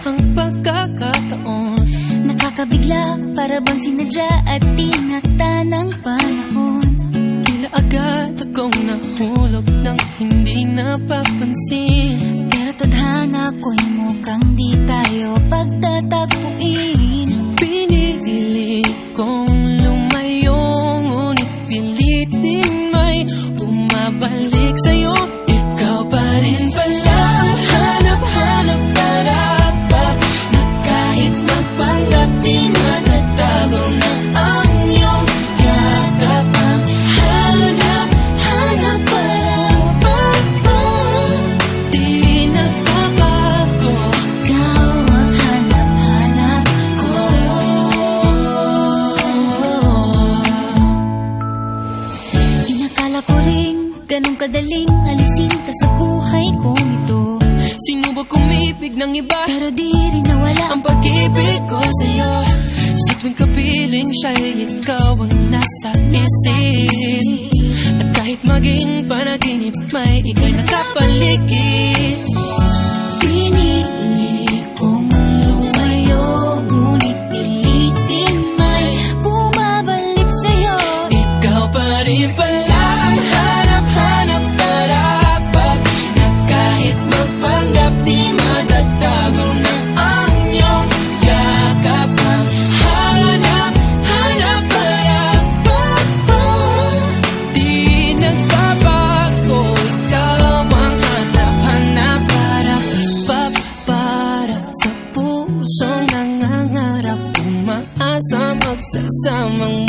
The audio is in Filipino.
ang pagkakataon. Nakakabigla, para bang sinadya at tinakda ng panahon. Tila agad akong nahulog nang hindi napapansin. Pero tadhana ko'y mukhang di tayo pagtatagpuin. Pinili kong lumayo, ngunit pilit din may bumabalik sa'yo. Ikaw pa rin pala ang hanap-hanap para na kahit magpanggap di matatago na ang iyong yakap. Ang hanap-hanap para di nagbabago. Ikaw ang hanap-hanap ko. Inakala ko rin ganun kadaling alisin ka sa buhay kong ito. Sinubok umibig ng iba, Pero di rin nawala ang pag-ibig ko sa'yo. Sa tuwing kapiling siya'y ikaw ang nasa isip. At kahit maging panaginip, may ika'y nakapaligid. Pinili kong lumayo, ngunit pilitin may bumabalik sa'yo. Ikaw pa rin pala ang hanap-hanap para na kahit magpanggap di matatago na ang iyong yakap. Ang hanap-hanap para di nagbabago. Ikaw ang hanap-hanap para sa pusong nangangarap, umaasa magsasamang